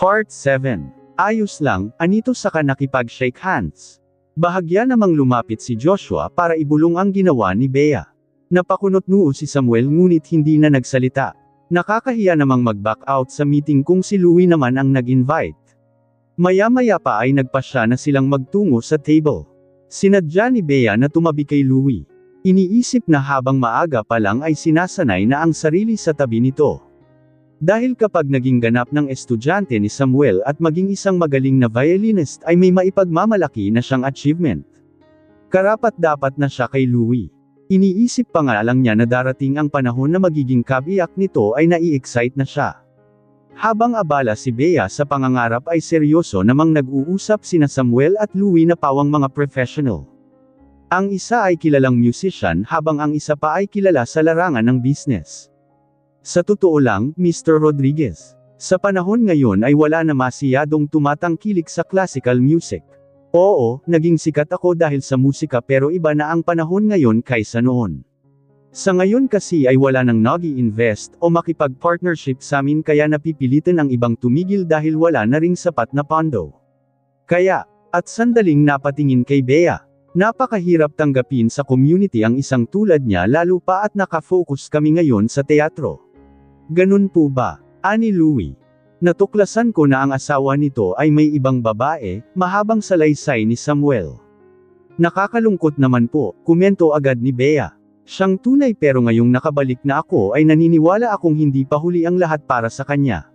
Part 7. Ayos lang, anito saka nakipag-shake hands. Bahagya namang lumapit si Joshua para ibulong ang ginawa ni Bea. Napakunot noo si Samuel ngunit hindi na nagsalita. Nakakahiya namang mag-back out sa meeting kung si Louie naman ang nag-invite. Maya-maya pa ay nagpasya na silang magtungo sa table. Sinadya ni Bea na tumabi kay Louie. Iniisip na habang maaga pa lang ay sinasanay na ang sarili sa tabi nito. Dahil kapag naging ganap ng estudyante ni Samuel at maging isang magaling na violinist ay may maipagmamalaki na siyang achievement. Karapat-dapat na siya kay Louie. Iniisip pa nga lang niya na darating ang panahon na magiging kabiyak nito ay nai-excite na siya. Habang abala si Bea sa pangangarap ay seryoso namang nag-uusap sina Samuel at Louie na pawang mga professional. Ang isa ay kilalang musician habang ang isa pa ay kilala sa larangan ng business. Sa totoo lang, Mr. Rodriguez, sa panahon ngayon ay wala na masyadong tumatangkilik sa classical music. Oo, naging sikat ako dahil sa musika pero iba na ang panahon ngayon kaysa noon. Sa ngayon kasi ay wala nang nag-i-invest o makipag-partnership sa amin kaya napipilitan ang ibang tumigil dahil wala na ring sapat na pondo. Kaya, at sandaling napatingin kay Bea. Napakahirap tanggapin sa community ang isang tulad niya lalo pa at nakafocus kami ngayon sa teatro. Ganun po ba? Ani Louie. Natuklasan ko na ang asawa nito ay may ibang babae, mahabang salaysay ni Samuel. Nakakalungkot naman po, komento agad ni Bea. Siyang tunay pero ngayong nakabalik na ako ay naniniwala akong hindi pa huli ang lahat para sa kanya.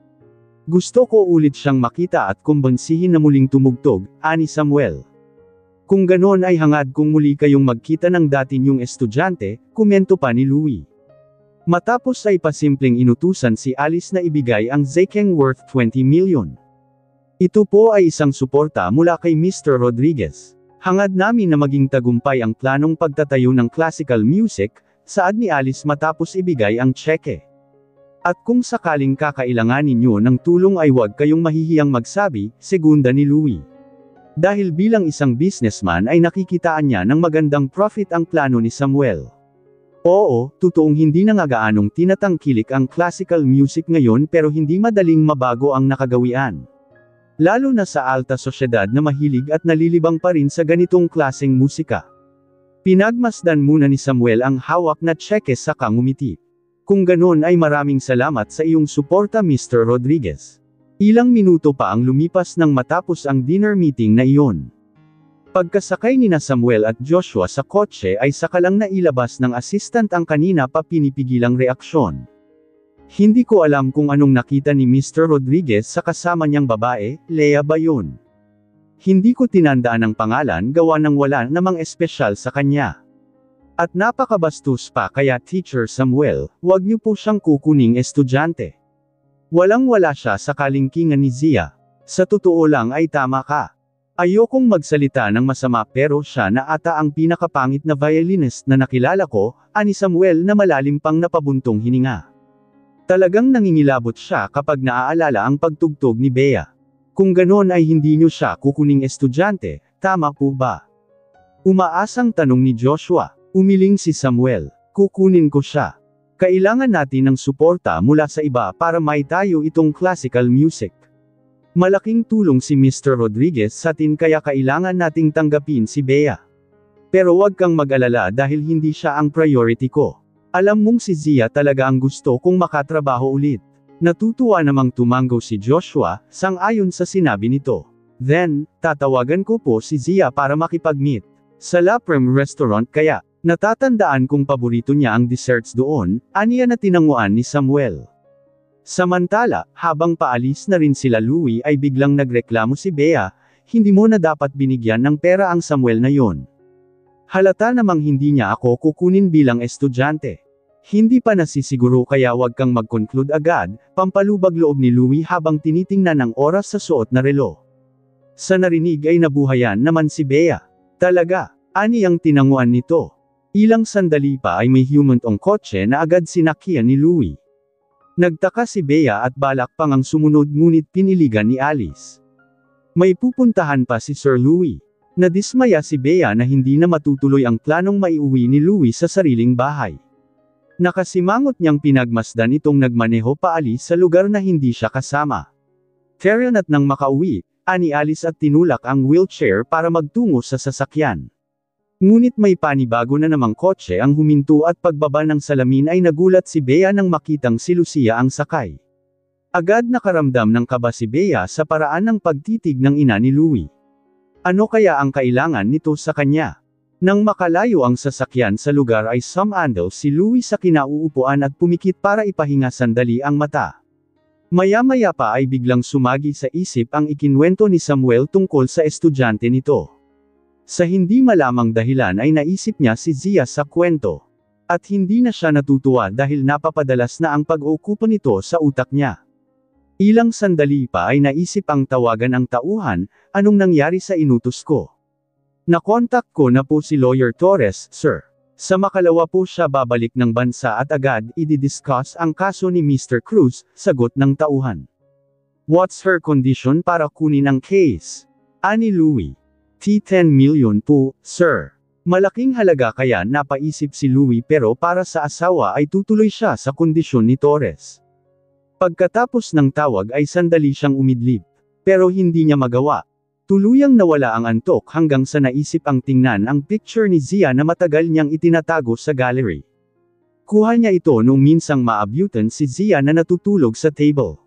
Gusto ko ulit siyang makita at kumbansihin na muling tumugtog, ani Samuel. Kung ganon ay hangad kung muli kayong magkita ng dati niyong estudyante, komento pa ni Louie. Matapos ay pasimpleng inutusan si Alice na ibigay ang zekeng worth 20 million. Ito po ay isang suporta mula kay Mr. Rodriguez. Hangad namin na maging tagumpay ang planong pagtatayo ng classical music, saad ni Alice matapos ibigay ang tseke. At kung sakaling kakailanganin niyo ng tulong ay huwag kayong mahihiyang magsabi, segunda ni Louie. Dahil bilang isang businessman ay nakikitaan niya ng magandang profit ang plano ni Samuel. Oo, totoong hindi na nga gaanong tinatangkilik ang classical music ngayon pero hindi madaling mabago ang nakagawian. Lalo na sa alta sosyedad na mahilig at nalilibang pa rin sa ganitong klaseng musika. Pinagmasdan muna ni Samuel ang hawak na tseke saka ngumiti. Kung ganon ay maraming salamat sa iyong suporta Mr. Rodriguez. Ilang minuto pa ang lumipas nang matapos ang dinner meeting na iyon. Pagkasakay nina Samuel at Joshua sa kotse ay saka lang nailabas ng assistant ang kanina pa pinipigilang reaksyon. Hindi ko alam kung anong nakita ni Mr. Rodriguez sa kasama niyang babae, Lea ba yun? Hindi ko tinandaan ang pangalan gawa ng wala namang espesyal sa kanya. At napakabastos pa kaya Teacher Samuel, wag niyo po siyang kukuning estudyante. Walang-wala siya sa kalingkingan ni Zia. Sa totoo lang ay tama ka. Ayokong magsalita ng masama pero siya na ata ang pinakapangit na violinist na nakilala ko, ani Samuel na malalim pang napabuntong hininga. Talagang nangingilabot siya kapag naaalala ang pagtugtog ni Bea. Kung ganon ay hindi niyo siya kukuning estudyante, tama po ba? Umaasang tanong ni Joshua. Umiling si Samuel. Kukunin ko siya. Kailangan natin ng suporta mula sa iba para maitayo itong classical music. Malaking tulong si Mr. Rodriguez sa atin kaya kailangan nating tanggapin si Bea. Pero wag kang mag-alala dahil hindi siya ang priority ko. Alam mong si Zia talaga ang gusto kong makatrabaho ulit. Natutuwa namang tumango si Joshua, sang-ayon sa sinabi nito. Then, tatawagan ko po si Zia para makipag-meet. Sa La Prem Restaurant kaya, natatandaan kong paborito niya ang desserts doon, aniya na tinanguan ni Samuel. Samantala, habang paalis na rin sila Louie ay biglang nagreklamo si Bea, hindi mo na dapat binigyan ng pera ang Samuel na yon. Halata namang hindi niya ako kukunin bilang estudyante. Hindi pa nasisiguro kaya wag kang mag-conclude agad, pampalubag loob ni Louie habang tinitingnan ang oras sa suot na relo. Sa narinig ay nabuhayan naman si Bea. Talaga, ani ang tinanguan nito. Ilang sandali pa ay may humantong kotse na agad sinakyan ni Louie. Nagtaka si Bea at balak pang ang sumunod ngunit piniligan ni Alice. May pupuntahan pa si Sir Louie. Nadismaya si Bea na hindi na matutuloy ang planong maiuwi ni Louie sa sariling bahay. Nakasimangot niyang pinagmasdan itong nagmaneho paalis sa lugar na hindi siya kasama. Terion at nang makauwi, anialis at tinulak ang wheelchair para magtungo sa sasakyan. Ngunit may panibago na namang kotse ang huminto at pagbaba ng salamin ay nagulat si Bea nang makitang si Lucia ang sakay. Agad nakaramdam ng kaba si Bea sa paraan ng pagtitig ng ina ni Louie. Ano kaya ang kailangan nito sa kanya? Nang makalayo ang sasakyan sa lugar ay sumandal si Louie sa kinauupuan at pumikit para ipahinga sandali ang mata. Maya-maya pa ay biglang sumagi sa isip ang ikinwento ni Samuel tungkol sa estudyante nito. Sa hindi malamang dahilan ay naisip niya si Zia sa kwento. At hindi na siya natutuwa dahil napapadalas na ang pag-uukupo nito sa utak niya. Ilang sandali pa ay naisip ang tawagan ang tauhan, anong nangyari sa inutos ko? Nakontak ko na po si Lawyer Torres, sir. Sa makalawa po siya babalik ng bansa at agad i-discuss ang kaso ni Mr. Cruz, sagot ng tauhan. What's her condition para kunin ang case? Ani Louie. T10 million po, sir. Malaking halaga kaya napaisip si Louie pero para sa asawa ay tutuloy siya sa kondisyon ni Torres. Pagkatapos ng tawag ay sandali siyang umidlip. Pero hindi niya magawa. Tuluyang nawala ang antok hanggang sa naisip ang tingnan ang picture ni Zia na matagal niyang itinatago sa gallery. Kuha niya ito nung minsang maabutan si Zia na natutulog sa table.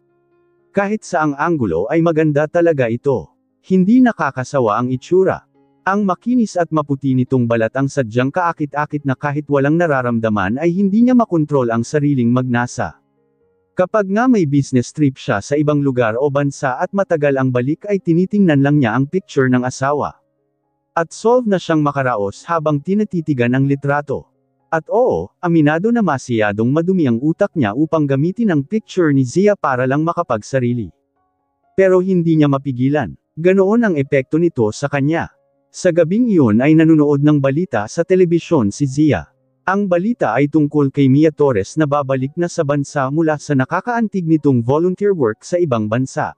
Kahit saang anggulo ay maganda talaga ito. Hindi nakakasawa ang itsura. Ang makinis at maputi nitong balat ang sadyang kaakit-akit na kahit walang nararamdaman ay hindi niya makontrol ang sariling magnasa. Kapag nga may business trip siya sa ibang lugar o bansa at matagal ang balik ay tinitingnan lang niya ang picture ng asawa. At solve na siyang makaraos habang tinatitigan ang litrato. At oo, aminado na masyadong madumi ang utak niya upang gamitin ang picture ni Zia para lang makapagsarili. Pero hindi niya mapigilan. Ganoon ang epekto nito sa kanya. Sa gabing iyon ay nanunood ng balita sa telebisyon si Zia. Ang balita ay tungkol kay Mia Torres na babalik na sa bansa mula sa nakakaantig nitong volunteer work sa ibang bansa.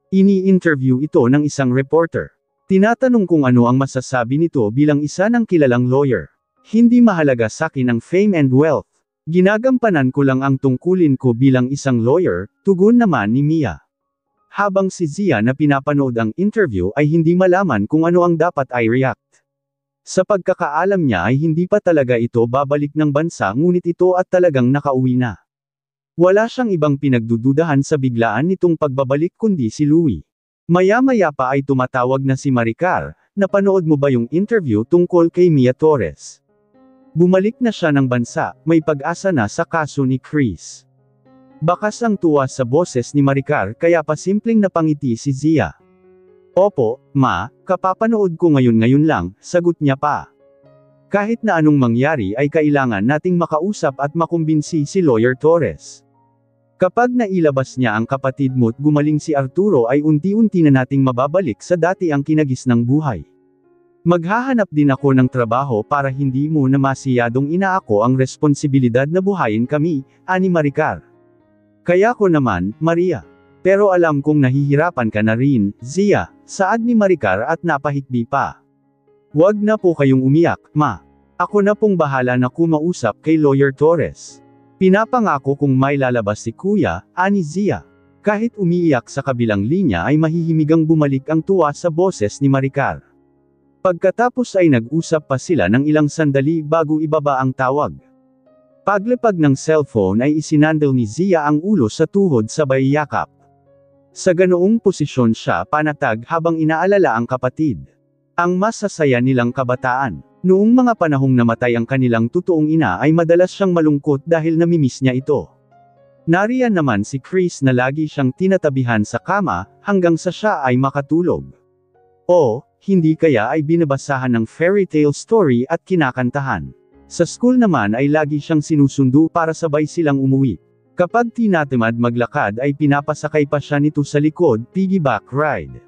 Ini-interview ito ng isang reporter. Tinatanong kung ano ang masasabi nito bilang isa ng kilalang lawyer. Hindi mahalaga sa akin ang fame and wealth. Ginagampanan ko lang ang tungkulin ko bilang isang lawyer, tugon naman ni Mia. Habang si Zia na pinapanood ang interview ay hindi malaman kung ano ang dapat ay react. Sa pagkakaalam niya ay hindi pa talaga ito babalik ng bansa ngunit ito at talagang nakauwi na. Wala siyang ibang pinagdududahan sa biglaan nitong pagbabalik kundi si Louie. Maya-maya pa ay tumatawag na si Maricar, napanood mo ba yung interview tungkol kay Mia Torres? Bumalik na siya ng bansa, may pag-asa na sa kaso ni Chris. Bakas ang tuwa sa boses ni Maricar kaya pa simpleng napangiti si Zia. Opo, ma, kapapanood ko ngayon lang, sagot niya pa. Kahit na anong mangyari ay kailangan nating makausap at makumbinsi si Lawyer Torres. Kapag nailabas niya ang kapatid mo't gumaling si Arturo ay unti-unti na nating mababalik sa dati ang kinagisnang buhay. Maghahanap din ako ng trabaho para hindi mo na masyadong inaako ang responsibilidad na buhayin kami, ani Maricar. Kaya ko naman, Maria. Pero alam kong nahihirapan ka na rin, Zia, saad ni Maricar at napahikbi pa. Wag na po kayong umiyak, ma. Ako na pong bahala na kumausap kay Lawyer Torres. Pinapangako kung may lalabas si Kuya, ani Zia. Kahit umiiyak sa kabilang linya ay mahihimigang bumalik ang tuwa sa boses ni Maricar. Pagkatapos ay nag-usap pa sila ng ilang sandali bago ibaba ang tawag. Paglapag ng cellphone ay isinandal ni Zia ang ulo sa tuhod sabay yakap. Sa ganoong posisyon siya panatag habang inaalala ang kapatid. Ang masasaya nilang kabataan. Noong mga panahong namatay ang kanilang totoong ina ay madalas siyang malungkot dahil namimiss niya ito. Nariyan naman si Chris na lagi siyang tinatabihan sa kama, hanggang sa siya ay makatulog. O, hindi kaya ay binabasahan ng fairy tale story at kinakantahan. Sa school naman ay lagi siyang sinusundo para sabay silang umuwi. Kapag tinatamad maglakad ay pinapasakay pa siya nito sa likod, piggyback ride.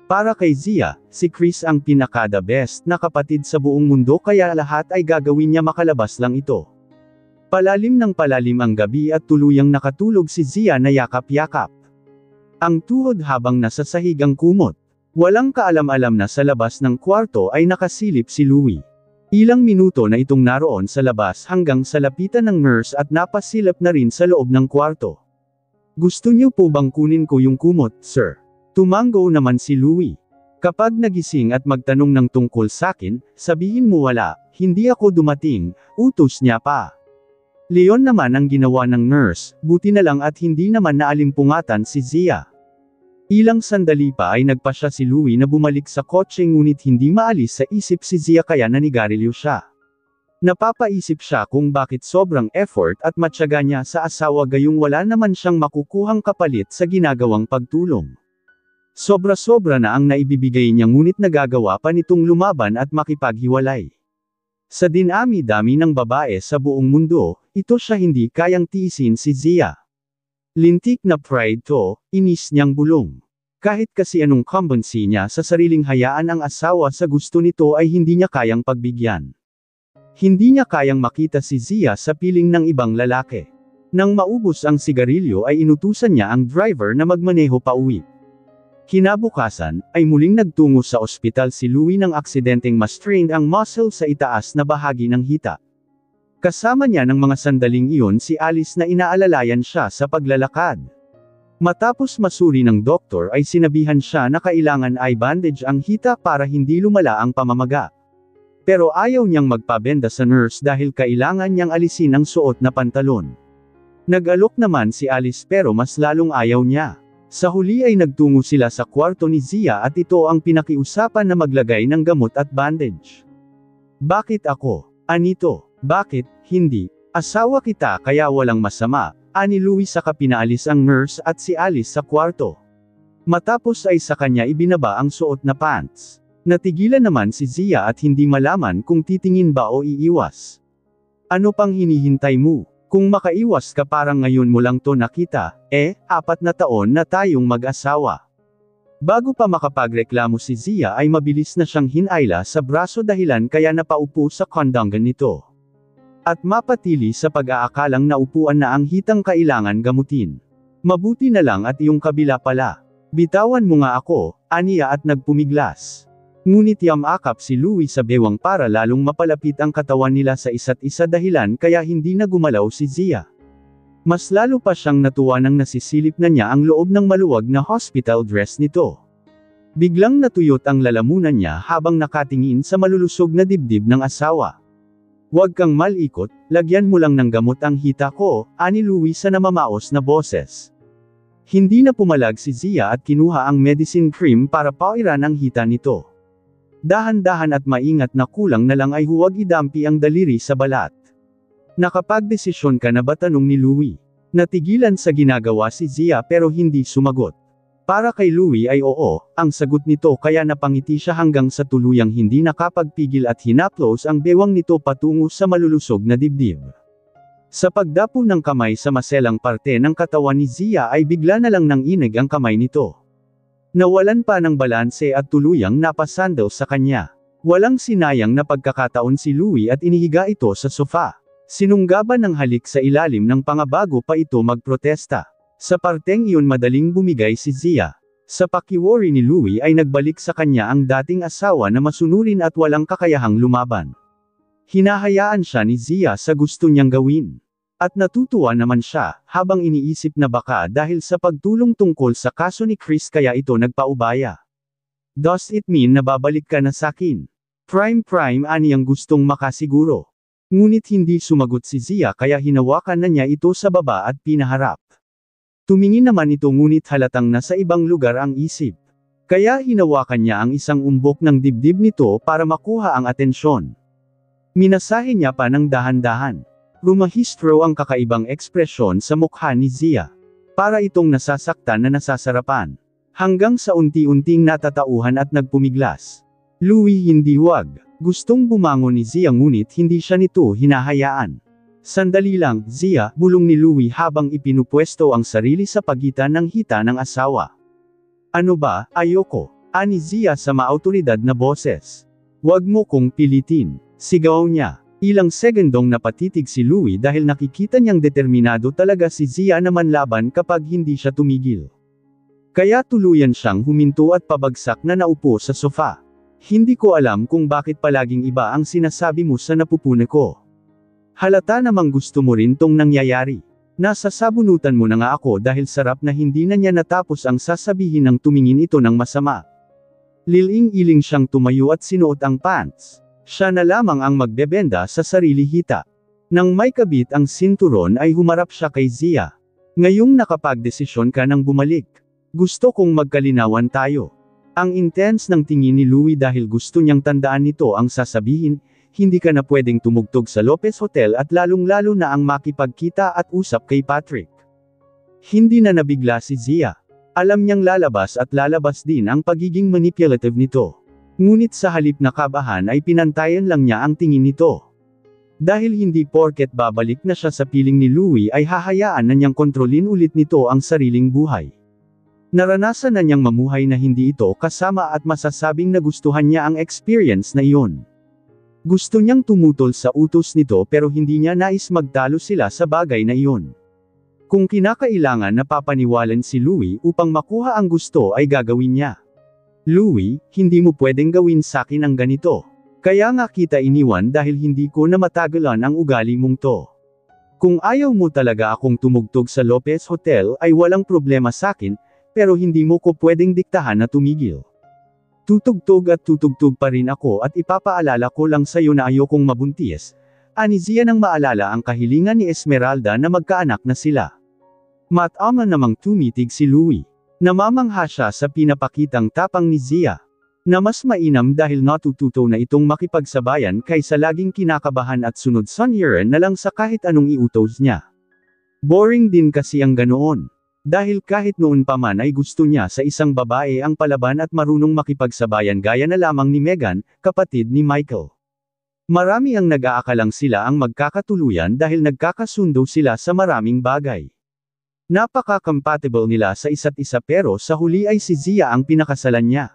Para kay Zia, si Chris ang pinaka-the best na kapatid sa buong mundo kaya lahat ay gagawin niya makalabas lang ito. Palalim ng palalim ang gabi at tuluyang nakatulog si Zia na yakap-yakap. Ang tuhod habang nasa sahig ang kumot. Walang kaalam-alam na sa labas ng kwarto ay nakasilip si Louie. Ilang minuto na itong naroon sa labas hanggang sa lapitan ng nurse at napasilip na rin sa loob ng kwarto. Gusto niyo po bang kunin ko yung kumot, sir? Tumango naman si Louie. Kapag nagising at magtanong ng tungkol sakin, sabihin mo wala, hindi ako dumating, utos niya pa. Leon naman ang ginawa ng nurse, buti na lang at hindi naman naalimpungatan si Zia. Ilang sandali pa ay nagpasya si Louie na bumalik sa kotse ngunit hindi maalis sa isip si Zia kaya nanigarilyo siya. Napapaisip siya kung bakit sobrang effort at matyaga niya sa asawa gayong wala naman siyang makukuhang kapalit sa ginagawang pagtulong. Sobra-sobra na ang naibibigay niya ngunit nagagawa pa nitong lumaban at makipaghiwalay. Sa dinami-dami ng babae sa buong mundo, ito siya hindi kayang tiisin si Zia. Lintik na pride to, inis niyang bulong. Kahit kasi anong kumbansi niya sa sariling hayaan ang asawa sa gusto nito ay hindi niya kayang pagbigyan. Hindi niya kayang makita si Zia sa piling ng ibang lalaki. Nang maubos ang sigarilyo ay inutusan niya ang driver na magmaneho pauwi. Kinabukasan, ay muling nagtungo sa ospital si Louie nang aksidenteng ma-strained ang muscle sa itaas na bahagi ng hita. Kasama niya ng mga sandaling iyon si Alice na inaalalayan siya sa paglalakad. Matapos masuri ng doktor ay sinabihan siya na kailangan ay bandage ang hita para hindi lumala ang pamamaga. Pero ayaw niyang magpabenda sa nurse dahil kailangan niyang alisin ang suot na pantalon. Nag-alok naman si Alice pero mas lalong ayaw niya. Sa huli ay nagtungo sila sa kwarto ni Zia at ito ang pinakiusapan na maglagay ng gamot at bandage. Bakit ako? Anito? Bakit, hindi? Asawa kita kaya walang masama, ani Louie saka pinaalis ang nurse at si Alice sa kwarto. Matapos ay sa kanya ibinaba ang suot na pants. Natigilan naman si Zia at hindi malaman kung titingin ba o iiwas. Ano pang hinihintay mo? Kung makaiwas ka parang ngayon mo lang to nakita, 4 na taon na tayong mag-asawa. Bago pa makapagreklamo si Zia ay mabilis na siyang hinayla sa braso dahilan kaya napaupo sa kondongan nito. At mapatili sa pag-aakalang naupuan na ang hitang kailangan gamutin. Mabuti na lang at iyong kabila pala. Bitawan mo nga ako, aniya at nagpumiglas. Ngunit yamakap si Louie sa bewang para lalong mapalapit ang katawan nila sa isa't isa dahilan kaya hindi na gumalaw si Zia. Mas lalo pa siyang natuwa nang nasisilip na niya ang loob ng maluwag na hospital dress nito. Biglang natuyot ang lalamunan niya habang nakatingin sa malulusog na dibdib ng asawa. Huwag kang malikot, lagyan mo lang ng gamot ang hita ko, ani Louie sa namamaos na boses. Hindi na pumalag si Zia at kinuha ang medicine cream para pauiran ang hita nito. Dahan-dahan at maingat na kulang na lang ay huwag idampi ang daliri sa balat. Nakapagdesisyon ka na ba tanong ni Louie? Natigilan sa ginagawa si Zia pero hindi sumagot. Para kay Louie ay oo, ang sagot nito kaya napangiti siya hanggang sa tuluyang hindi nakapagpigil at hinaplos ang bewang nito patungo sa malulusog na dibdib. Sa pagdapo ng kamay sa maselang parte ng katawan ni Zia ay bigla na lang nanginig ang kamay nito. Nawalan pa ng balanse at tuluyang napasandal sa kanya. Walang sinayang na pagkakataon si Louie at inihiga ito sa sofa. Sinunggaban ng halik sa ilalim ng pangabago pa ito magprotesta. Sa parteng iyon madaling bumigay si Zia. Sa pakiwori ni Louie ay nagbalik sa kanya ang dating asawa na masunurin at walang kakayahang lumaban. Hinahayaan siya ni Zia sa gusto niyang gawin. At natutuwa naman siya, habang iniisip na baka dahil sa pagtulong tungkol sa kaso ni Chris kaya ito nagpaubaya. Does it mean na babalik ka na sakin? Prime ani ang gustong makasiguro. Ngunit hindi sumagot si Zia kaya hinawakan na niya ito sa baba at pinaharap. Tumingin naman ito ngunit halatang nasa ibang lugar ang isip. Kaya hinawakan niya ang isang umbok ng dibdib nito para makuha ang atensyon. Minasahe niya pa ng dahan-dahan. Rumahistro ang kakaibang ekspresyon sa mukha ni Zia. Para itong nasasaktan na nasasarapan. Hanggang sa unti-unting natatauhan at nagpumiglas. Louie hindi wag. Gustong bumangon ni Zia ngunit hindi siya nito hinahayaan. Sandali lang, Zia, bulong ni Louie habang ipinupwesto ang sarili sa pagitan ng hita ng asawa. Ano ba, ayoko, ani Zia sa maautoridad na boses. Wag mo kong pilitin, sigaw niya. Ilang segundong napatitig si Louie dahil nakikita niyang determinado talaga si Zia na manlaban kapag hindi siya tumigil. Kaya tuluyan siyang huminto at pabagsak na naupo sa sofa. Hindi ko alam kung bakit palaging iba ang sinasabi mo sa napupuna ko. Halata namang gusto mo rin tong nangyayari. Nasa sabunutan mo na nga ako dahil sarap na hindi na niya natapos ang sasabihin ng tumingin ito ng masama. Liling-iling siyang tumayo at sinuot ang pants. Siya na lamang ang magbebenda sa sarili hita. Nang may kabit ang sinturon ay humarap siya kay Zia. Ngayong nakapagdesisyon ka ng bumalik. Gusto kong magkalinawan tayo. Ang intense ng tingin ni Louie dahil gusto niyang tandaan nito ang sasabihin, hindi ka na pwedeng tumugtog sa Lopez Hotel at lalong-lalo na ang makipagkita at usap kay Patrick. Hindi na nabigla si Zia. Alam niyang lalabas at lalabas din ang pagiging manipulative nito. Ngunit sa halip na kabahan ay pinantayan lang niya ang tingin nito. Dahil hindi porket babalik na siya sa piling ni Louie ay hahayaan na niyang kontrolin ulit nito ang sariling buhay. Naranasan na niyang mamuhay na hindi ito kasama at masasabing nagustuhan niya ang experience na iyon. Gusto niyang tumutol sa utos nito pero hindi niya nais magtalo sila sa bagay na iyon. Kung kinakailangan na papaniwalan si Louie upang makuha ang gusto ay gagawin niya. Louie, hindi mo pwedeng gawin sakin ang ganito. Kaya nga kita iniwan dahil hindi ko na matagalan ang ugali mong to. Kung ayaw mo talaga akong tumugtog sa Lopez Hotel ay walang problema sakin, pero hindi mo ko pwedeng diktahan na tumigil. Tutugtog at tutugtog pa rin ako at ipapaalala ko lang sa'yo na ayokong mabuntis. Ani Zia nang maalala ang kahilingan ni Esmeralda na magkaanak na sila. Matama namang tumitig si Louie. Namamangha siya sa pinapakitang tapang ni Zia. Na mas mainam dahil natututo na itong makipagsabayan kaysa laging kinakabahan at sunod-suniran na lang sa kahit anong iutos niya. Boring din kasi ang ganoon. Dahil kahit noon pa man ay gusto niya sa isang babae ang palaban at marunong makipagsabayan gaya na lamang ni Megan, kapatid ni Michael. Marami ang nag-aakalang sila ang magkakatuluyan dahil nagkakasundo sila sa maraming bagay. Napaka-compatible nila sa isa't isa pero sa huli ay si Zia ang pinakasalan niya.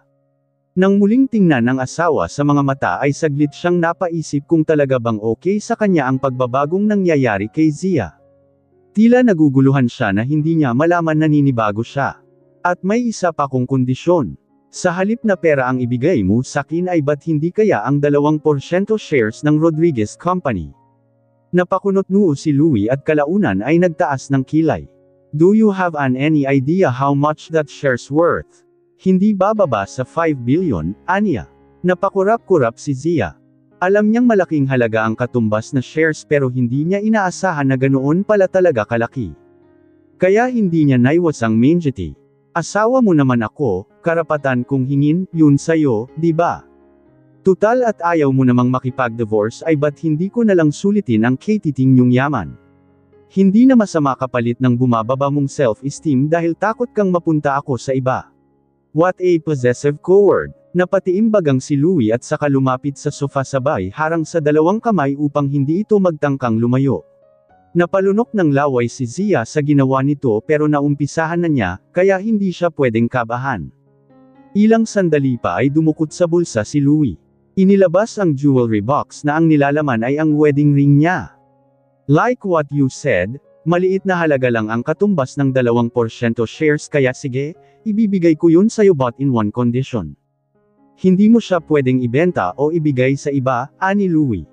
Nang muling tingnan ng asawa sa mga mata ay saglit siyang napaisip kung talaga bang okay sa kanya ang pagbabagong nangyayari kay Zia. Tila naguguluhan siya na hindi niya malaman naninibago siya. At may isa pa kong kondisyon. Sa halip na pera ang ibigay mo sakin ay ba't hindi kaya ang 2% shares ng Rodriguez Company? Napakunot noo si Louie at kalaunan ay nagtaas ng kilay. Do you have any idea how much that shares worth? Hindi bababa sa 5 billion, aniya. Napakurap-kurap si Zia. Alam niyang malaking halaga ang katumbas na shares pero hindi niya inaasahan na ganoon pala talaga kalaki. Kaya hindi niya naiwas ang menjity. Asawa mo naman ako, karapatan kong hingin, yun sayo, di ba? Tutal at ayaw mo namang makipag-divorce ay ba't hindi ko nalang sulitin ang katiting niyong yaman? Hindi na masama kapalit ng bumababa mong self-esteem dahil takot kang mapunta ako sa iba. What a possessive coward. Napatiimbagang si Louie at saka lumapit sa sofa sabay harang sa dalawang kamay upang hindi ito magtangkang lumayo. Napalunok ng laway si Zia sa ginawa nito pero naumpisahan na niya, kaya hindi siya pwedeng kabahan. Ilang sandali pa ay dumukot sa bulsa si Louie. Inilabas ang jewelry box na ang nilalaman ay ang wedding ring niya. Like what you said, maliit na halaga lang ang katumbas ng 2% shares kaya sige, ibibigay ko yun sa'yo but in one condition. Hindi mo siya pwedeng ibenta o ibigay sa iba, ani Louie.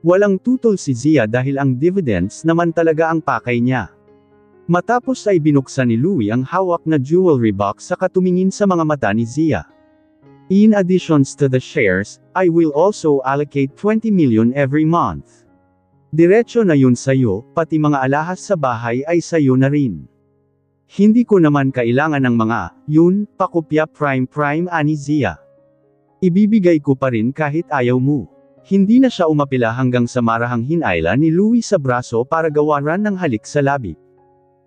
Walang tutol si Zia dahil ang dividends naman talaga ang pakay niya. Matapos ay binuksan ni Louie ang hawak na jewelry box saka tumingin sa mga mata ni Zia. In additions to the shares, I will also allocate 20 million every month. Diretso na yun sayo, pati mga alahas sa bahay ay sayo na rin. Hindi ko naman kailangan ng mga, yun, pakopya prime ani Zia. Ibibigay ko pa rin kahit ayaw mo. Hindi na siya umapila hanggang sa marahang hinayla ni Louie sa braso para gawaran ng halik sa labi.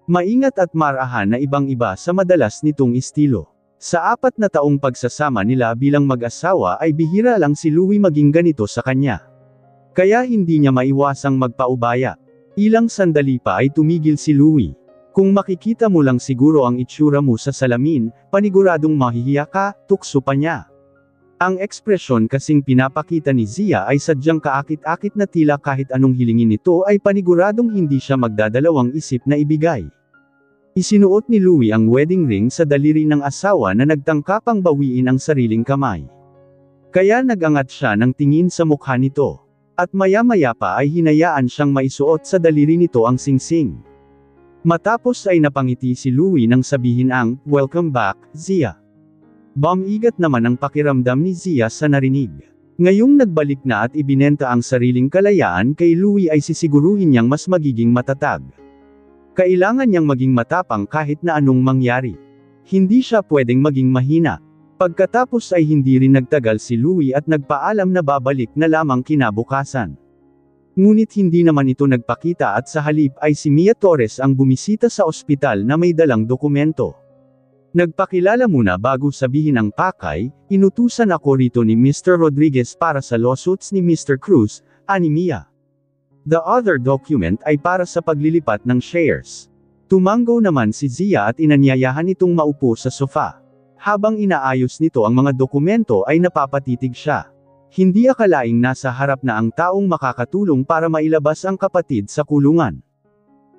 Maingat at marahan na ibang-iba sa madalas nitong estilo. Sa 4 na taong pagsasama nila bilang mag-asawa ay bihira lang si Louie maging ganito sa kanya. Kaya hindi niya maiwasang magpaubaya. Ilang sandali pa ay tumigil si Louie. Kung makikita mo lang siguro ang itsura mo sa salamin, paniguradong mahihiya ka, tukso pa niya. Ang ekspresyon kasing pinapakita ni Zia ay sadyang kaakit-akit na tila kahit anong hilingin nito ay paniguradong hindi siya magdadalawang isip na ibigay. Isinuot ni Louie ang wedding ring sa daliri ng asawa na nagtangkapang bawiin ang sariling kamay. Kaya nagangat siya ng tingin sa mukha nito. At maya-maya pa ay hinayaan siyang maisuot sa daliri nito ang singsing. Matapos ay napangiti si Louie nang sabihin ang, "Welcome back, Zia." Bumigat naman ang pakiramdam ni Zia sa narinig. Ngayong nagbalik na at ibinenta ang sariling kalayaan kay Louie ay sisiguruhin niyang mas magiging matatag. Kailangan niyang maging matapang kahit na anong mangyari. Hindi siya pwedeng maging mahina. Pagkatapos ay hindi rin nagtagal si Louie at nagpaalam na babalik na lamang kinabukasan. Ngunit hindi naman ito nagpakita at sa halip ay si Mia Torres ang bumisita sa ospital na may dalang dokumento. Nagpakilala muna bago sabihin ang pakay, "Inutusan ako rito ni Mr. Rodriguez para sa lawsuits ni Mr. Cruz," ani Mia. The other document ay para sa paglilipat ng shares. Tumango naman si Zia at inanyayahan itong maupo sa sofa. Habang inaayos nito ang mga dokumento ay napapatitig siya. Hindi akalaing nasa harap na ang taong makakatulong para mailabas ang kapatid sa kulungan.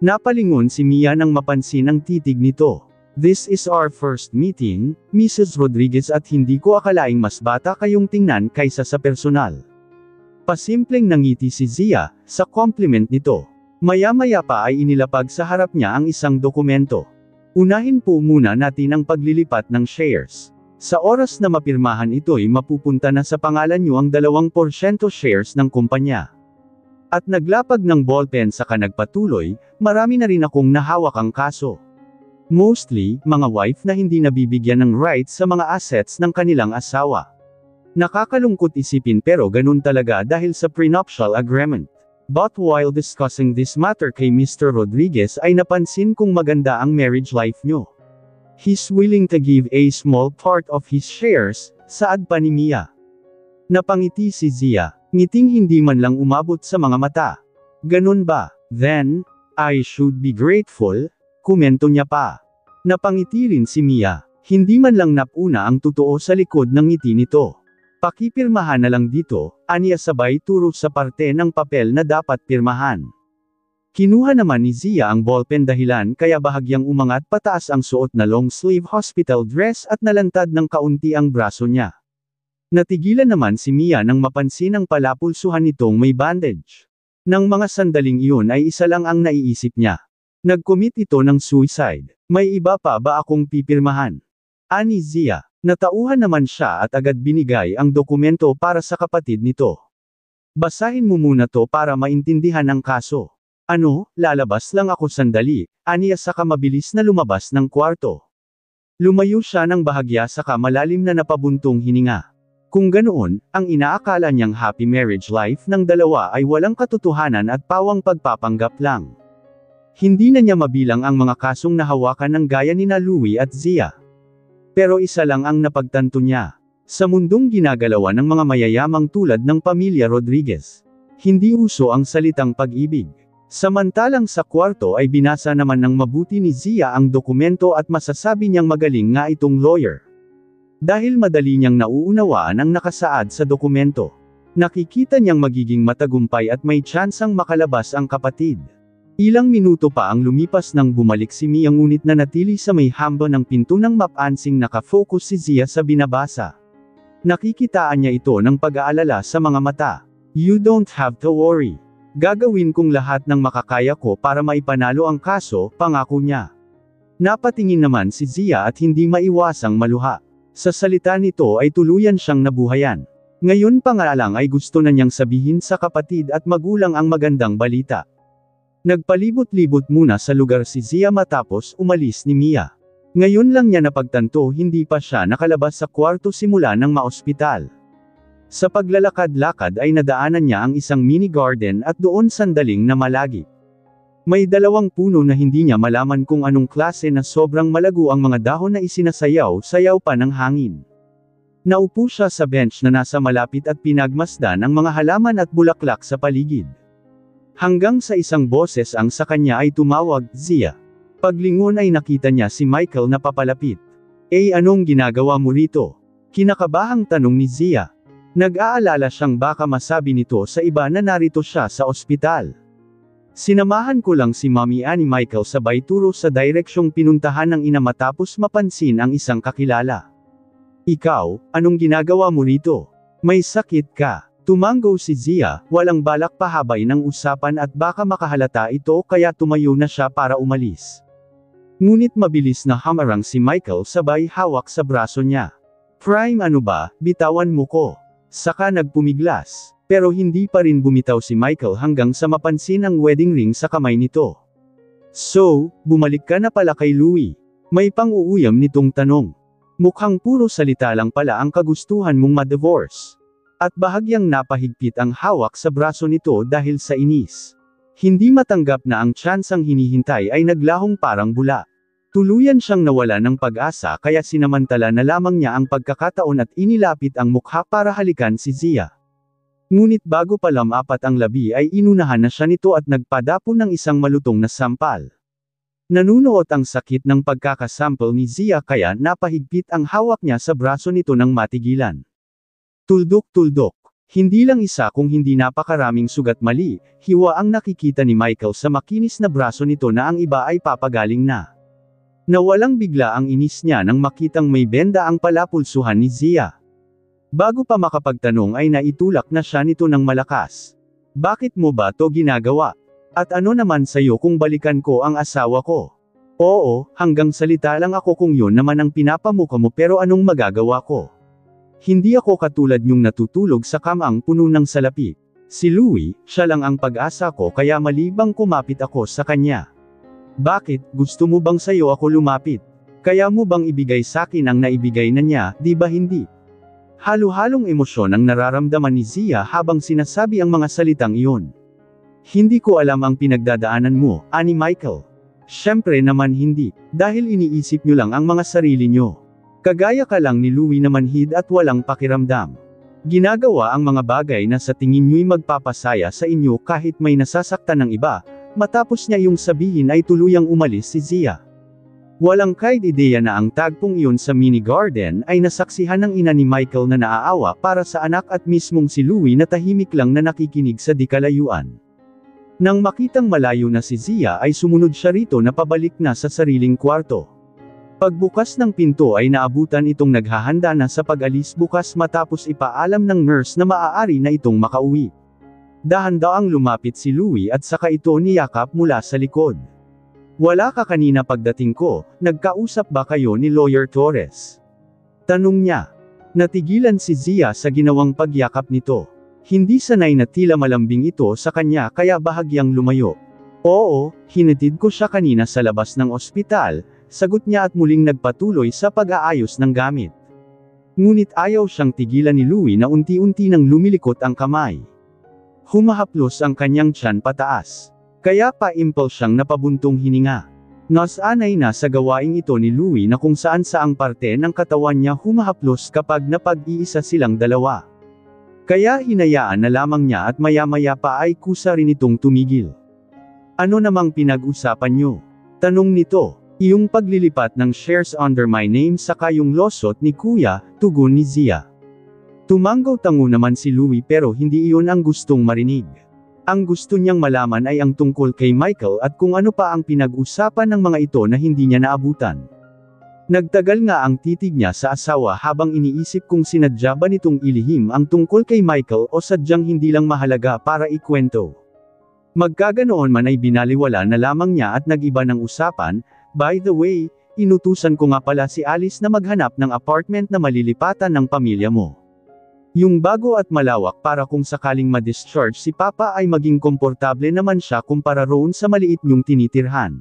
Napalingon si Mia nang mapansin ang titig nito. "This is our first meeting, Mrs. Rodriguez, at hindi ko akalaing mas bata kayong tingnan kaysa sa personal." Pasimpleng nangiti si Zia sa compliment nito. Maya-maya pa ay inilapag sa harap niya ang isang dokumento. "Unahin po muna natin ang paglilipat ng shares. Sa oras na mapirmahan ito'y mapupunta na sa pangalan niyo ang 2% shares ng kumpanya." At naglapag ng ballpen saka nagpatuloy, "Marami na rin akong nahawak ang kaso. Mostly, mga wife na hindi nabibigyan ng rights sa mga assets ng kanilang asawa. Nakakalungkot isipin pero ganun talaga dahil sa prenuptial agreement. But while discussing this matter kay Mr. Rodriguez ay napansin kong maganda ang marriage life nyo. He's willing to give a small part of his shares," saad pa ni Mia. Napangiti si Zia, ngiting hindi man lang umabot sa mga mata. "Ganun ba? Then, I should be grateful," komento niya pa. Napangiti rin si Mia, hindi man lang napuna ang totoo sa likod ng ngiti nito. "Pakipirmahan na lang dito," aniya sabay turo sa parte ng papel na dapat pirmahan. Kinuha naman ni Zia ang ballpen dahilan kaya bahagyang umangat pataas ang suot na long-sleeve hospital dress at nalantad ng kaunti ang braso niya. Natigilan naman si Mia nang mapansin ang palapulsuhan nitong may bandage. Nang mga sandaling iyon ay isa lang ang naiisip niya. Nag-commit ito ng suicide. "May iba pa ba akong pipirmahan?" ani Zia. Natauhan naman siya at agad binigay ang dokumento para sa kapatid nito. "Basahin mo muna to para maintindihan ang kaso." "Ano, lalabas lang ako sandali," aniya saka mabilis na lumabas ng kwarto. Lumayo siya ng bahagya saka malalim na napabuntong hininga. Kung ganoon, ang inaakala niyang happy marriage life ng dalawa ay walang katotohanan at pawang pagpapanggap lang. Hindi na niya mabilang ang mga kasong nahawakan ng gaya ni Louie at Zia. Pero isa lang ang napagtanto niya. Sa mundong ginagalawan ng mga mayayamang tulad ng pamilya Rodriguez, hindi uso ang salitang pag-ibig. Samantalang sa kwarto ay binasa naman ng mabuti ni Zia ang dokumento at masasabi niyang magaling nga itong lawyer. Dahil madali niyang nauunawaan ang nakasaad sa dokumento. Nakikita niyang magiging matagumpay at may tsansang makalabas ang kapatid. Ilang minuto pa ang lumipas nang bumalik si Mia ngunit nanatili sa may hamba ng pinto nang mapansing nakafocus si Zia sa binabasa. Nakikitaan niya ito ng pag-aalala sa mga mata. "You don't have to worry. Gagawin kong lahat ng makakaya ko para maipanalo ang kaso," pangako niya. Napatingin naman si Zia at hindi maiwasang maluha. Sa salita nito ay tuluyan siyang nabuhayan. Ngayon pa nga lang ay gusto na niyang sabihin sa kapatid at magulang ang magandang balita. Nagpalibot-libot muna sa lugar si Zia matapos umalis ni Mia. Ngayon lang niya napagtanto hindi pa siya nakalabas sa kwarto simula ng maospital. Sa paglalakad-lakad ay nadaanan niya ang isang mini garden at doon sandaling namalagi. May 2 puno na hindi niya malaman kung anong klase na sobrang malago ang mga dahon na isinasayaw-sayaw pa ng hangin. Naupo siya sa bench na nasa malapit at pinagmasdan ang mga halaman at bulaklak sa paligid. Hanggang sa isang boses ang sa kanya ay tumawag, "Zia." Paglingon ay nakita niya si Michael na papalapit. Anong ginagawa mo rito?" Kinakabahang tanong ni Zia. Nag-aalala siyang baka masabi nito sa iba na narito siya sa ospital. "Sinamahan ko lang si Mommy," ani Michael sabay turo sa direksyong pinuntahan ng ina matapos mapansin ang isang kakilala. "Ikaw, anong ginagawa mo rito? May sakit ka?" Tumango si Zia, walang balak pahabain ang usapan at baka makahalata ito kaya tumayo na siya para umalis. Ngunit mabilis na hamarang si Michael sabay hawak sa braso niya. Prime ano ba, bitawan mo ko. Saka nagpumiglas. Pero hindi pa rin bumitaw si Michael hanggang sa mapansin ang wedding ring sa kamay nito. So, bumalik ka na pala kay Louie. May pang-uuyam nitong tanong. Mukhang puro salita lang pala ang kagustuhan mong ma-divorce. At bahagyang napahigpit ang hawak sa braso nito dahil sa inis. Hindi matanggap na ang tsansang hinihintay ay naglahong parang bula. Tuluyan siyang nawala ng pag-asa kaya sinamantala na lamang niya ang pagkakataon at inilapit ang mukha para halikan si Zia. Ngunit bago pa lumapat ang labi ay inunahan na siya nito at nagpadapon ng isang malutong na sampal. Nanunuot ang sakit ng pagkakasampal ni Zia kaya napahigpit ang hawak niya sa braso nito ng matigilan. Tuldok-tuldok. Hindi lang isa kung hindi napakaraming sugat mali, hiwa ang nakikita ni Michael sa makinis na braso nito na ang iba ay papagaling na. Nawalang bigla ang inis niya nang makitang may benda ang palapulsuhan ni Zia. Bago pa makapagtanong ay naitulak na siya nito ng malakas. Bakit mo ba to ginagawa? At ano naman sa'yo kung balikan ko ang asawa ko? Oo, hanggang salita lang ako kung yun naman ang pinapamukha mo pero anong magagawa ko? Hindi ako katulad niyong natutulog sa kamang puno ng salapi. Si Louie, siya lang ang pag-asa ko kaya malibang kumapit ako sa kanya. Bakit, gusto mo bang sa'yo ako lumapit? Kaya mo bang ibigay sa'kin ang naibigay na niya, di ba hindi? Halo-halong emosyon ang nararamdaman ni Zia habang sinasabi ang mga salitang iyon. Hindi ko alam ang pinagdadaanan mo, ani Michael. Siyempre naman hindi, dahil iniisip niyo lang ang mga sarili niyo. Kagaya ka lang ni Louie na manhid at walang pakiramdam. Ginagawa ang mga bagay na sa tingin niyo'y magpapasaya sa inyo kahit may nasasaktan ng iba, matapos niya yung sabihin ay tuluyang umalis si Zia. Walang kahit ideya na ang tagpong iyon sa mini garden ay nasaksihan ng ina ni Michael na naaawa para sa anak at mismong si Louie na tahimik lang na nakikinig sa di kalayuan. Nang makitang malayo na si Zia ay sumunod siya rito na pabalik na sa sariling kwarto. Pagbukas ng pinto ay naabutan itong naghahanda na sa pag-alis bukas matapos ipaalam ng nurse na maaari na itong makauwi. Dahan-daang lumapit si Louie at saka ito niyakap mula sa likod. Wala ka kanina pagdating ko, nagkausap ba kayo ni Lawyer Torres? Tanong niya. Natigilan si Zia sa ginawang pagyakap nito. Hindi sanay na tila malambing ito sa kanya kaya bahagyang lumayo. Oo, hinatid ko siya kanina sa labas ng ospital, sagot niya at muling nagpatuloy sa pag-aayos ng gamit. Ngunit ayaw siyang tigilan ni Louie na unti-unti nang lumilikot ang kamay. Humahaplos ang kanyang tiyan pataas. Kaya pa-impulse siyang napabuntong hininga. Nasanay na sa gawaing ito ni Louie na kung saan-saang parte ng katawan niya humahaplos kapag napag-iisa silang dalawa. Kaya hinayaan na lamang niya at maya-maya pa ay kusa rin itong tumigil. Ano namang pinag-usapan niyo? Tanong nito. Iyong paglilipat ng shares under my name saka yung lawsuit ni Kuya, tugon ni Zia. Tumanggaw-tango naman si Louie pero hindi iyon ang gustong marinig. Ang gusto niyang malaman ay ang tungkol kay Michael at kung ano pa ang pinag-usapan ng mga ito na hindi niya naabutan. Nagtagal nga ang titig niya sa asawa habang iniisip kung sinadya ba nitong ilihim ang tungkol kay Michael o sadyang hindi lang mahalaga para ikwento. Magkaganoon man ay binaliwala na lamang niya at nag-iba ng usapan. By the way, inutusan ko nga pala si Alice na maghanap ng apartment na malilipatan ng pamilya mo. Yung bago at malawak para kung sakaling ma-discharge si Papa ay maging komportable naman siya kumpara roon sa maliit niyong tinitirhan.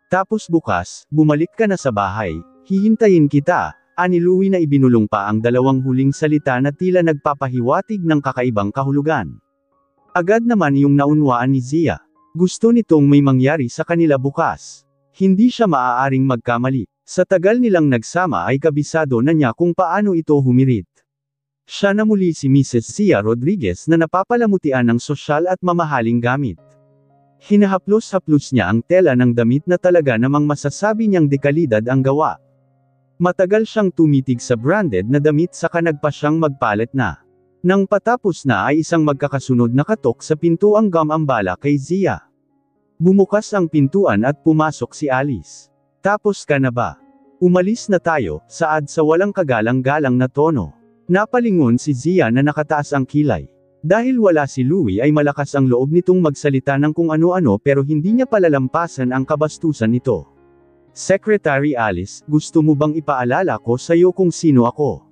Tapos bukas, bumalik ka na sa bahay, hihintayin kita, ani Louie na ibinulong pa ang dalawang huling salita na tila nagpapahiwatig ng kakaibang kahulugan. Agad naman yung naunwaan ni Zia. Gusto nitong may mangyari sa kanila bukas. Hindi siya maaaring magkamali. Sa tagal nilang nagsama ay kabisado na niya kung paano ito humirit. Siya na muli si Mrs. Zia Rodriguez na napapalamutian ng sosyal at mamahaling gamit. Hinahaplos-haplos niya ang tela ng damit na talaga namang masasabi niyang dekalidad ang gawa. Matagal siyang tumitig sa branded na damit saka nagpa siyang magpalit na. Nang patapos na ay isang magkakasunod na katok sa pinto ang gumambala kay Zia. Bumukas ang pintuan at pumasok si Alice. Tapos ka na ba? Umalis na tayo, saad sa walang kagalang-galang na tono. Napalingon si Zia na nakataas ang kilay. Dahil wala si Louie ay malakas ang loob nitong magsalita ng kung ano-ano pero hindi niya palalampasan ang kabastusan nito. Secretary Alice, gusto mo bang ipaalala ko sa iyo kung sino ako?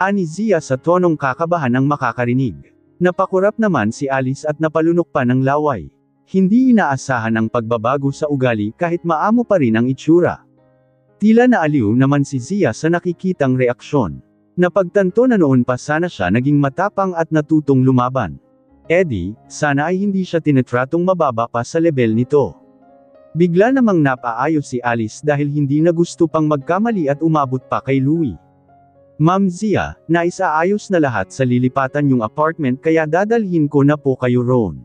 Ani Zia sa tonong kakabahan ng makakarinig. Napakurap naman si Alice at napalunok pa ng laway. Hindi inaasahan ang pagbabago sa ugali kahit maamo pa rin ang itsura. Tila naaliw naman si Zia sa nakikitang reaksyon. Napagtanto na noon pa sana siya naging matapang at natutong lumaban. Eddie, sana ay hindi siya tinatratong mababa pa sa level nito. Bigla namang napaayos si Alice dahil hindi na gusto pang magkamali at umabot pa kay Louie. Ma'am Zia, naisaayos na lahat sa lilipatan yung apartment kaya dadalhin ko na po kayo roon.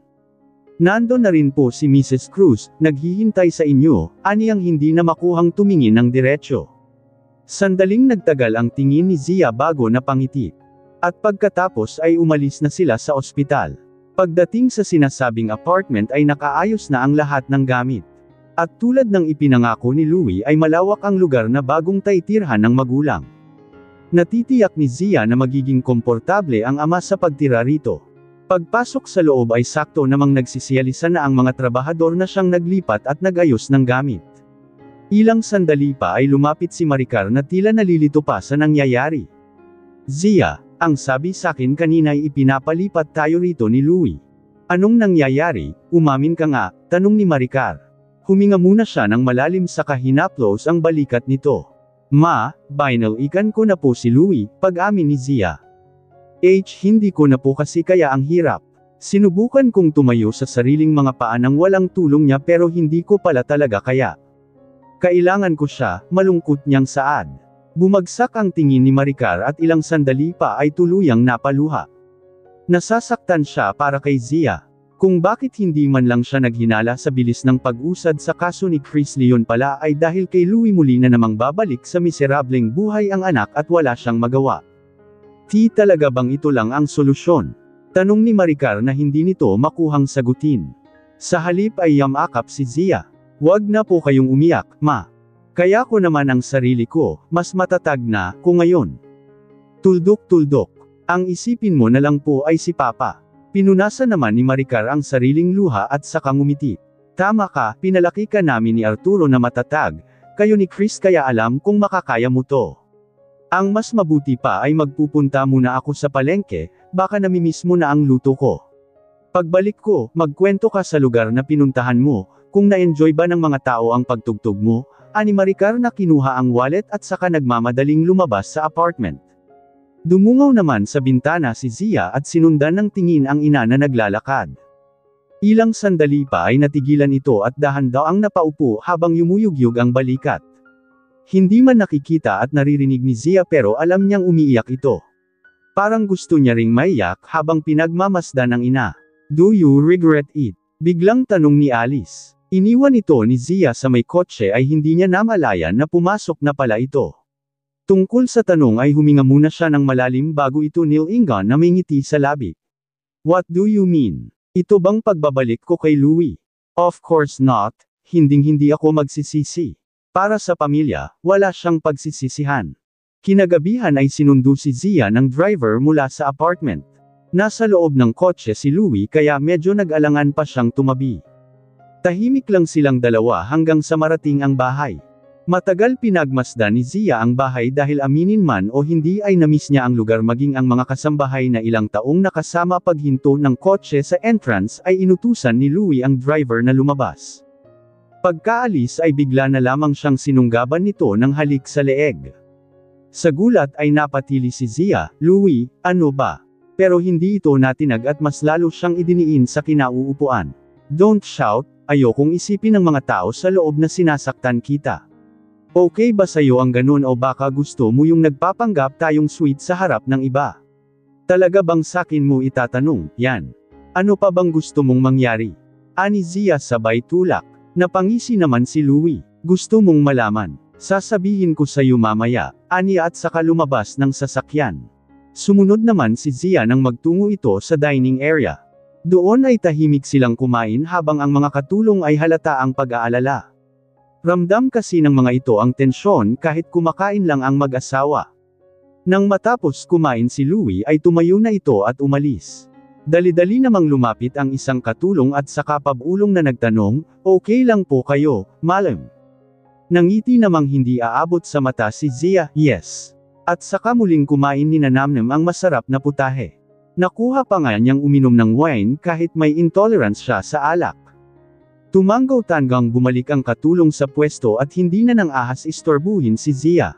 Nando na rin po si Mrs. Cruz, naghihintay sa inyo, aniyang hindi na makuhang tumingin ng diretsyo. Sandaling nagtagal ang tingin ni Zia bago napangiti. At pagkatapos ay umalis na sila sa ospital. Pagdating sa sinasabing apartment ay nakaayos na ang lahat ng gamit. At tulad ng ipinangako ni Louie ay malawak ang lugar na bagong taitirhan ng magulang. Natitiyak ni Zia na magiging komportable ang ama sa pagtira rito. Pagpasok sa loob ay sakto namang nagsisiyalisa na ang mga trabahador na siyang naglipat at nagayos ng gamit. Ilang sandali pa ay lumapit si Maricar na tila nalilito pa sa nangyayari. Zia, ang sabi sakin kanina ay ipinapalipat tayo rito ni Louie. Anong nangyayari, umamin ka nga, tanong ni Maricar. Huminga muna siya ng malalim saka hinaplos ang balikat nito. Ma, binalikan ko na po si Louie, pag-amin ni Zia. Hindi ko na po kasi kaya ang hirap. Sinubukan kong tumayo sa sariling mga paa nang walang tulong niya pero hindi ko pala talaga kaya. Kailangan ko siya, malungkot niyang saad. Bumagsak ang tingin ni Maricar at ilang sandali pa ay tuluyang napaluha. Nasasaktan siya para kay Zia. Kung bakit hindi man lang siya naghinala sa bilis ng pag-usad sa kaso ni Chris Leon pala ay dahil kay Louie muli na namang babalik sa miserableng buhay ang anak at wala siyang magawa. Talaga bang ito lang ang solusyon? Tanong ni Maricar na hindi nito makuhang sagutin. Sa halip ay yamakap si Zia. Huwag na po kayong umiyak, ma. Kaya ko naman ang sarili ko, mas matatag na, ko ngayon. Tuldok-tuldok. Ang isipin mo na lang po ay si Papa. Pinunasan naman ni Maricar ang sariling luha at saka ngumiti. Tama ka, pinalaki ka namin ni Arturo na matatag, kayo ni Chris kaya alam kung makakaya mo to. Ang mas mabuti pa ay magpupunta muna ako sa palengke, baka namimiss mo na ang luto ko. Pagbalik ko, magkwento ka sa lugar na pinuntahan mo, kung na-enjoy ba ng mga tao ang pagtugtog mo, ani Maricar na kinuha ang wallet at saka nagmamadaling lumabas sa apartment. Dumungaw naman sa bintana si Zia at sinundan ng tingin ang ina na naglalakad. Ilang sandali pa ay natigilan ito at dahan-daang napaupo habang yumuyugyug ang balikat. Hindi man nakikita at naririnig ni Zia pero alam niyang umiiyak ito. Parang gusto niya ring maiyak habang pinagmamasdan ng ina. Do you regret it? Biglang tanong ni Alice. Iniwan ito ni Zia sa may kotse ay hindi niya namalayan na pumasok na pala ito. Tungkol sa tanong ay huminga muna siya ng malalim bago ito nilingan na may ngiti sa labi. What do you mean? Ito bang pagbabalik ko kay Louie? Of course not, hinding-hindi ako magsisisi. Para sa pamilya, wala siyang pagsisisihan. Kinagabihan ay sinundo si Zia ng driver mula sa apartment. Nasa loob ng kotse si Louie kaya medyo nag-alangan pa siyang tumabi. Tahimik lang silang dalawa hanggang sa marating ang bahay. Matagal pinagmasdan ni Zia ang bahay dahil aminin man o hindi ay namiss niya ang lugar maging ang mga kasambahay na ilang taong nakasama paghinto ng kotse sa entrance ay inutusan ni Louie ang driver na lumabas. Pagkaalis ay bigla na lamang siyang sinunggaban nito ng halik sa leeg. Sa gulat ay napatili si Zia, Louie, ano ba? Pero hindi ito natinag at mas lalo siyang idiniin sa kinauupuan. Don't shout, ayokong isipin ng mga tao sa loob na sinasaktan kita. Okay ba sa'yo ang ganun o baka gusto mo yung nagpapanggap tayong sweet sa harap ng iba? Talaga bang sakin mo itatanong, yan? Ano pa bang gusto mong mangyari? Ani Zia sabay tulak. Napangisi naman si Louie. Gusto mong malaman? Sasabihin ko sa'yo mamaya, ani at saka lumabas ng sasakyan. Sumunod naman si Zia nang magtungo ito sa dining area. Doon ay tahimik silang kumain habang ang mga katulong ay halata ang pag-aalala. Ramdam kasi ng mga ito ang tensyon kahit kumakain lang ang mag-asawa. Nang matapos kumain si Louie ay tumayo na ito at umalis. Dali-dali namang lumapit ang isang katulong at saka pabulong na nagtanong, "Okay lang po kayo, madam?" Nangiti namang hindi aabot sa mata si Zia, "Yes." At saka muling kumain ni Namnam ang masarap na putahe. Nakuha pa nga niyang uminom ng wine kahit may intolerance siya sa alak. Tumanggaw tanggang bumalik ang katulong sa pwesto at hindi na nang ahas istorbuhin si Zia.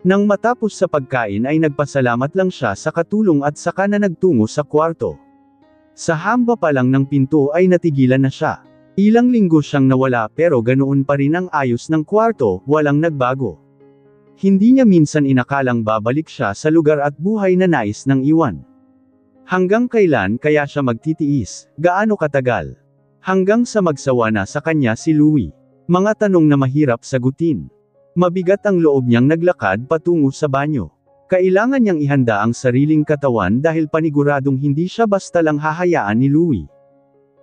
Nang matapos sa pagkain ay nagpasalamat lang siya sa katulong at saka na nagtungo sa kwarto. Sa hamba pa lang ng pinto ay natigilan na siya. Ilang linggo siyang nawala pero ganoon pa rin ang ayos ng kwarto, walang nagbago. Hindi niya minsan inakalang babalik siya sa lugar at buhay na nais ng iwan. Hanggang kailan kaya siya magtitiis, gaano katagal? Hanggang sa magsawa na sa kanya si Louie. Mga tanong na mahirap sagutin. Mabigat ang loob niyang naglakad patungo sa banyo. Kailangan niyang ihanda ang sariling katawan dahil paniguradong hindi siya basta lang hahayaan ni Louie.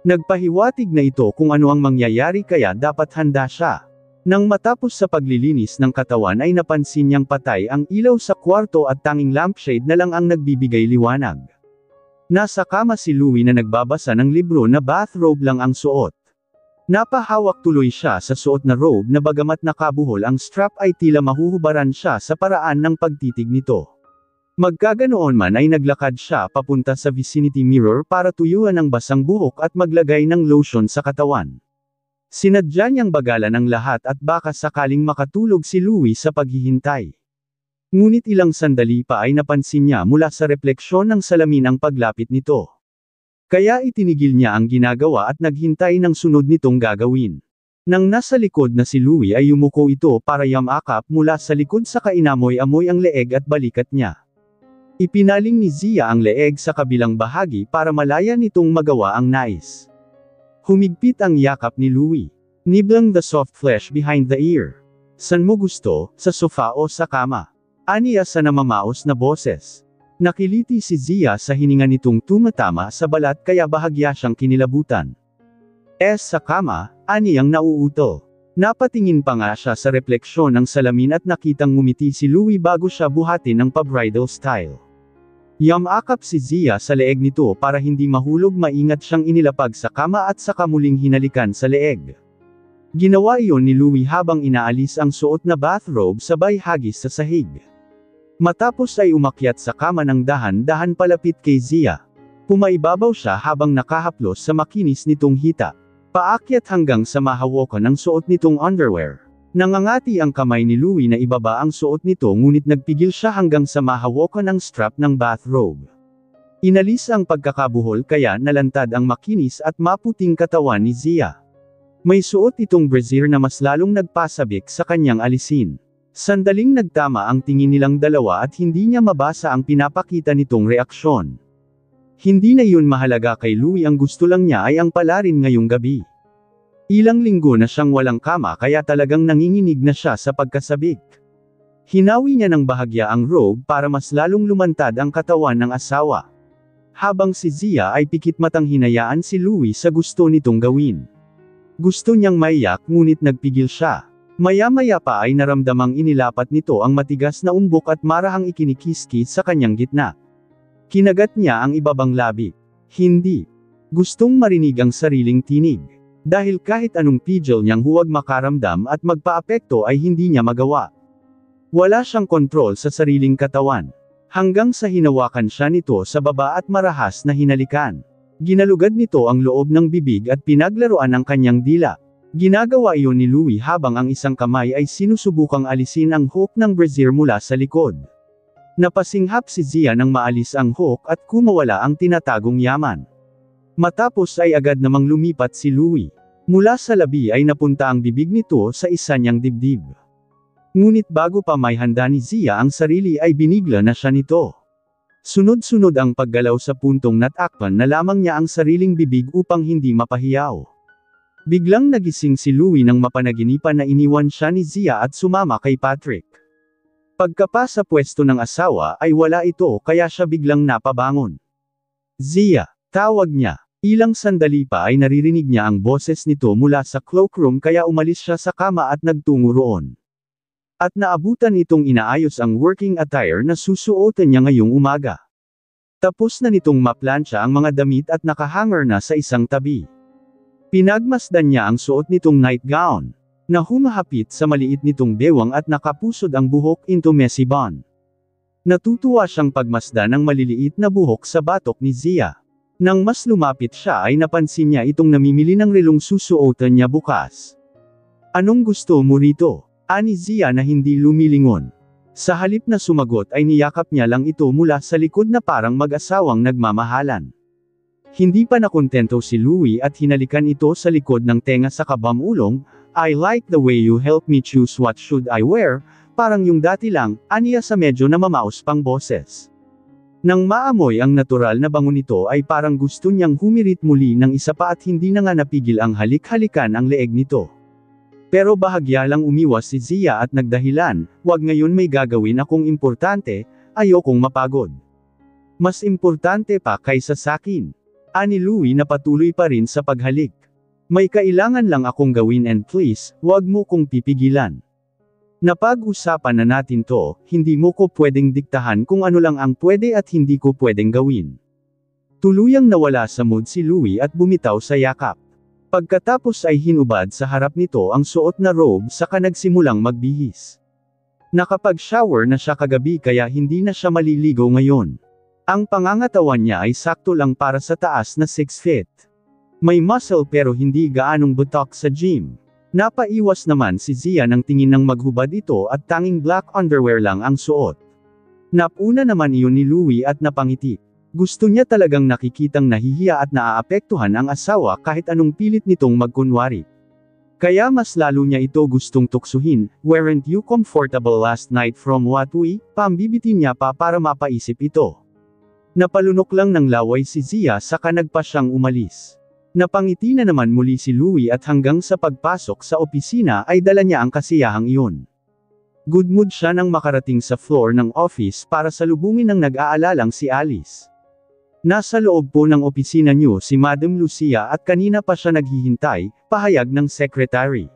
Nagpahiwatig na ito kung ano ang mangyayari kaya dapat handa siya. Nang matapos sa paglilinis ng katawan ay napansin niyang patay ang ilaw sa kwarto at tanging lampshade na lang ang nagbibigay liwanag. Nasa kama si Louie na nagbabasa ng libro na bathrobe lang ang suot. Napahawak tuloy siya sa suot na robe na bagamat nakabuhol ang strap ay tila mahuhubaran siya sa paraan ng pagtitig nito. Magkaganoon man ay naglakad siya papunta sa vicinity mirror para tuyuan ang basang buhok at maglagay ng lotion sa katawan. Sinadya niyang bagalan ang lahat at baka sakaling makatulog si Louie sa paghihintay. Ngunit ilang sandali pa ay napansin niya mula sa refleksyon ng salamin ang paglapit nito. Kaya itinigil niya ang ginagawa at naghintay ng sunod nitong gagawin. Nang nasa likod na si Louie ay yumuko ito para yamakap mula sa likod saka inamoy-amoy ang leeg at balikat niya. Ipinaling ni Zia ang leeg sa kabilang bahagi para malaya nitong magawa ang nais. Humigpit ang yakap ni Louie. Niblang the soft flesh behind the ear. "San mo gusto, sa sofa o sa kama?" Aniya sa namamaos na boses. Nakiliti si Zia sa hininga nitong tumatama sa balat kaya bahagya siyang kinilabutan. Sa kama, aniyang nauuto. Napatingin pa nga siya sa refleksyon ng salamin at nakitang ngumiti si Louie bago siya buhatin ng pa-bridal style. Yamakap si Zia sa leeg nito para hindi mahulog, maingat siyang inilapag sa kama at saka muling hinalikan sa leeg. Ginawa iyon ni Louie habang inaalis ang suot na bathrobe sabay hagis sa sahig. Matapos ay umakyat sa kama ng dahan-dahan palapit kay Zia. Pumaibabaw siya habang nakahaplos sa makinis nitong hita. Paakyat hanggang sa mahawakan ang suot nitong underwear. Nangangati ang kamay ni Louie na ibaba ang suot nito ngunit nagpigil siya hanggang sa mahawakan ang strap ng bathrobe. Inalis ang pagkakabuhol kaya nalantad ang makinis at maputing katawan ni Zia. May suot itong brassiere na mas lalong nagpasabik sa kanyang alisin. Sandaling nagtama ang tingin nilang dalawa at hindi niya mabasa ang pinapakita nitong reaksyon. Hindi na yun mahalaga kay Louie, ang gusto lang niya ay ang palarin ngayong gabi. Ilang linggo na siyang walang kama kaya talagang nanginginig na siya sa pagkasabik. Hinawi niya ng bahagya ang robe para mas lalong lumantad ang katawan ng asawa. Habang si Zia ay pikit matang hinayaan si Louie sa gusto nitong gawin. Gusto niyang maiyak ngunit nagpigil siya. Maya-maya pa ay naramdamang inilapat nito ang matigas na umbok at marahang ikinikiskis sa kanyang gitna. Kinagat niya ang ibabang labi. Hindi. Gustong marinig ang sariling tinig. Dahil kahit anong pigil niyang huwag makaramdam at magpaapekto ay hindi niya magawa. Wala siyang kontrol sa sariling katawan. Hanggang sa hinawakan siya nito sa baba at marahas na hinalikan. Ginalugad nito ang loob ng bibig at pinaglaruan ang kanyang dila. Ginagawa iyon ni Louie habang ang isang kamay ay sinusubukang alisin ang hook ng brassiere mula sa likod. Napasinghap si Zia nang maalis ang hook at kumawala ang tinatagong yaman. Matapos ay agad namang lumipat si Louie. Mula sa labi ay napunta ang bibig nito sa isa niyang dibdib. Ngunit bago pa may handa ni Zia ang sarili ay binigla na siya nito. Sunod-sunod ang paggalaw sa puntong natakpan na lamang niya ang sariling bibig upang hindi mapahiyaw. Biglang nagising si Louie nang mapanaginipan na iniwan siya ni Zia at sumama kay Patrick. Pagkapa sa pwesto ng asawa ay wala ito kaya siya biglang napabangon. "Zia," tawag niya. Ilang sandali pa ay naririnig niya ang boses nito mula sa cloakroom kaya umalis siya sa kama at nagtungo roon. At naabutan itong inaayos ang working attire na susuotan niya ngayong umaga. Tapos na nitong maplantsa ang mga damit at nakahanger na sa isang tabi. Pinagmasdan niya ang suot nitong nightgown, na humahapit sa maliit nitong bewang at nakapusod ang buhok into messy bun. Natutuwa siyang pagmasdan ng maliliit na buhok sa batok ni Zia. Nang mas lumapit siya ay napansin niya itong namimili ng relong susuotan niya bukas. "Anong gusto mo rito?" ani Zia na hindi lumilingon. Sa halip na sumagot ay niyakap niya lang ito mula sa likod na parang mag-asawang nagmamahalan. Hindi pa nakontento si Louie at hinalikan ito sa likod ng tenga sa kabamulong. "I like the way you help me choose what should I wear, parang yung dati lang," aniya sa medyo namamaos pang boses. Nang maamoy ang natural na bango nito ay parang gusto niyang humirit muli ng isa pa at hindi na nga napigil ang halik-halikan ang leeg nito. Pero bahagya lang umiwas si Zia at nagdahilan, "Wag ngayon, may gagawin akong importante, ayokong mapagod. Mas importante pa kaysa sakin," ani Louie na patuloy pa rin sa paghalik. "May kailangan lang akong gawin and please, wag mo kong pipigilan. Napag-usapan na natin to, hindi mo ko pwedeng diktahan kung ano lang ang pwede at hindi ko pwedeng gawin." Tuluyang nawala sa mood si Louie at bumitaw sa yakap. Pagkatapos ay hinubad sa harap nito ang suot na robe saka nagsimulang magbihis. Nakapag-shower na siya kagabi kaya hindi na siya maliligo ngayon. Ang pangangatawan niya ay sakto lang para sa taas na 6 feet. May muscle pero hindi gaanong butok sa gym. Napaiwas naman si Zia ng tingin ng maghubad ito at tanging black underwear lang ang suot. Napuna naman iyon ni Louie at napangiti. Gusto niya talagang nakikitang nahihiya at naaapektuhan ang asawa kahit anong pilit nitong magkunwari. Kaya mas lalo niya ito gustong tuksuhin. "Weren't you comfortable last night from what we?" Pambibitin niya pa para mapaisip ito. Napalunok lang ng laway si Zia saka nagpa siyang umalis. Napangiti na naman muli si Louie at hanggang sa pagpasok sa opisina ay dala niya ang kasiyahang iyon. Good mood siya nang makarating sa floor ng office para salubungin ng nag-aalalang si Alice. Nasa loob po ng opisina niyo si Madam Lucia at kanina pa siya naghihintay, pahayag ng secretary.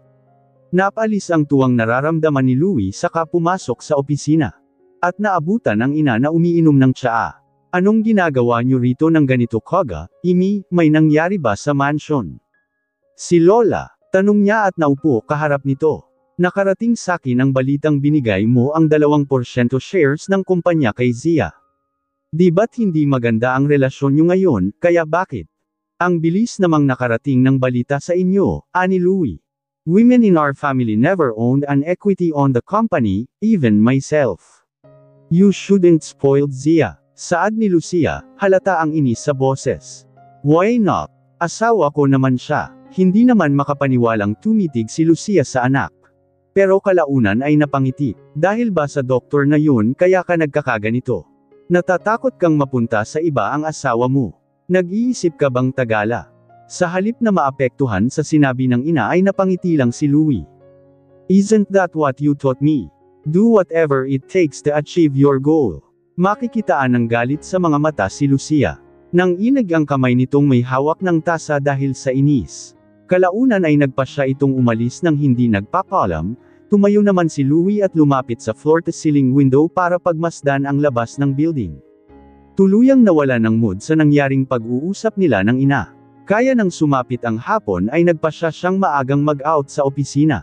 Napalis ang tuwang nararamdaman ni Louie saka pumasok sa opisina. At naabutan ang ina na umiinom ng tsaa. "Anong ginagawa niyo rito ng ganito kaga, Imi, may nangyari ba sa mansion?" "Si Lola," tanong niya at naupo kaharap nito. "Nakarating sakin ang balitang binigay mo ang 2% shares ng kumpanya kay Zia. Di ba't hindi maganda ang relasyon niyo ngayon, kaya bakit? Ang bilis namang nakarating ng balita sa inyo," ani Louie. "Women in our family never owned an equity on the company, even myself. You shouldn't spoil Zia," saad ni Lucia, halata ang inis sa boses. "Why not? Asawa ko naman siya." Hindi naman makapaniwalang tumitig si Lucia sa anak. Pero kalaunan ay napangiti. "Dahil ba sa doktor na yun kaya ka nagkakaganito? Natatakot kang mapunta sa iba ang asawa mo? Nag-iisip ka bang tagala?" Sa halip na maapektuhan sa sinabi ng ina ay napangiti lang si Louie. "Isn't that what you taught me? Do whatever it takes to achieve your goal." Makikitaan ng galit sa mga mata si Lucia. Nang inag ang kamay nitong may hawak ng tasa dahil sa inis. Kalaunan ay nagpa siya itong umalis nang hindi nagpapaalam. Tumayo naman si Louie at lumapit sa floor-to-ceiling window para pagmasdan ang labas ng building. Tuluyang nawala ng mood sa nangyaring pag-uusap nila ng ina. Kaya nang sumapit ang hapon ay nagpa siya siyang maagang mag-out sa opisina.